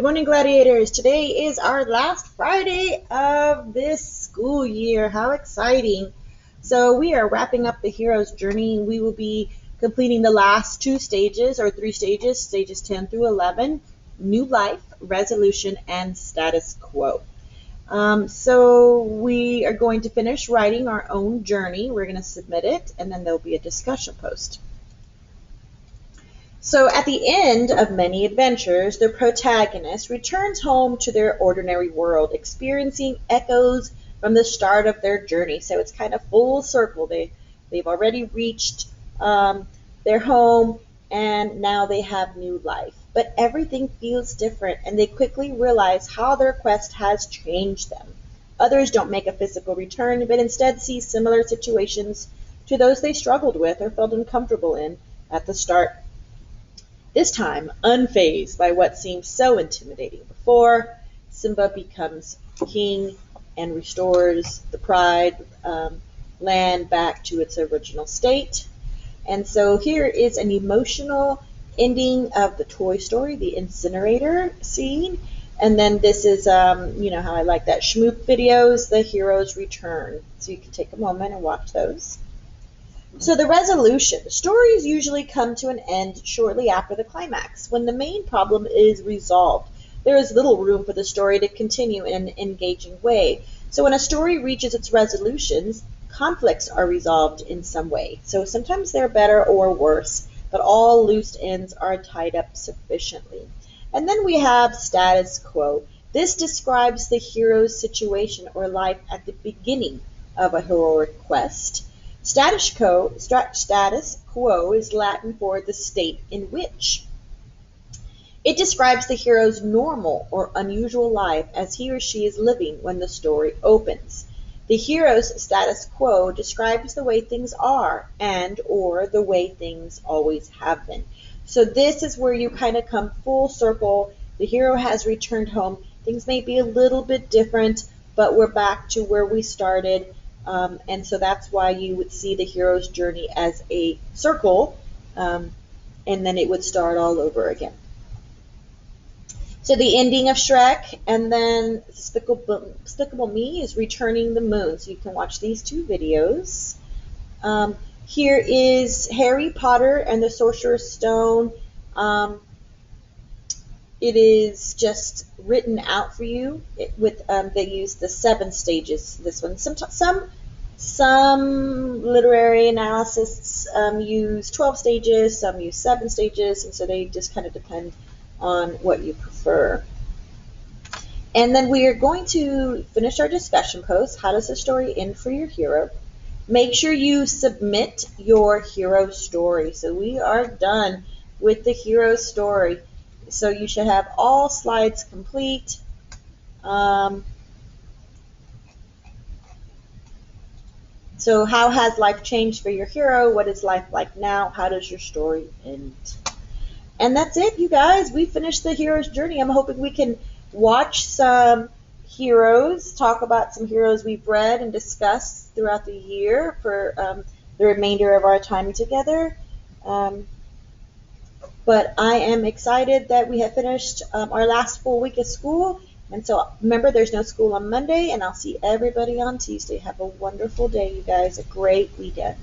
Good morning, gladiators. Today is our last Friday of this school year. How exciting. So we are wrapping up the hero's journey. We will be completing the last two stages or three stages, stages 10 through 11, new life, resolution, and status quo. So we are going to finish writing our own journey. We're going to submit it, and then there'll be a discussion post. So at the end of many adventures, the protagonist returns home to their ordinary world, experiencing echoes from the start of their journey. So it's kind of full circle. They've already reached their home, and now they have new life. But everything feels different, and they quickly realize how their quest has changed them. Others don't make a physical return, but instead see similar situations to those they struggled with or felt uncomfortable in at the start. This time, unfazed by what seemed so intimidating before, Simba becomes king and restores the Pride land back to its original state. And so here is an emotional ending of the Toy Story, the incinerator scene. And then this is, you know how I like that, Schmoop videos, the hero's return. So you can take a moment and watch those. So the resolution. Stories usually come to an end shortly after the climax, when the main problem is resolved. There is little room for the story to continue in an engaging way. So when a story reaches its resolutions, conflicts are resolved in some way. So sometimes they're better or worse, but all loose ends are tied up sufficiently. And then we have status quo. This describes the hero's situation or life at the beginning of a heroic quest. Status quo is Latin for the state in which. It describes the hero's normal or unusual life as he or she is living when the story opens. The hero's status quo describes the way things are and or the way things always have been. So this is where you kind of come full circle. The hero has returned home. Things may be a little bit different, but we're back to where we started. And so that's why you would see the hero's journey as a circle, and then it would start all over again. So the ending of Shrek, and then Despicable Me is Returning the Moon. So you can watch these two videos. Here is Harry Potter and the Sorcerer's Stone. It is just written out for you. They use the 7 stages. This one, some literary analysts use 12 stages, some use 7 stages, and so they just kind of depend on what you prefer. And then we are going to finish our discussion post. How does the story end for your hero? Make sure you submit your hero story. So we are done with the hero story. So you should have all slides complete. So how has life changed for your hero? What is life like now? How does your story end? And that's it, you guys. We finished the hero's journey. I'm hoping we can watch some heroes, talk about some heroes we've read and discussed throughout the year for the remainder of our time together. But I am excited that we have finished our last full week of school. And so remember, there's no school on Monday, and I'll see everybody on Tuesday. Have a wonderful day, you guys. A great weekend.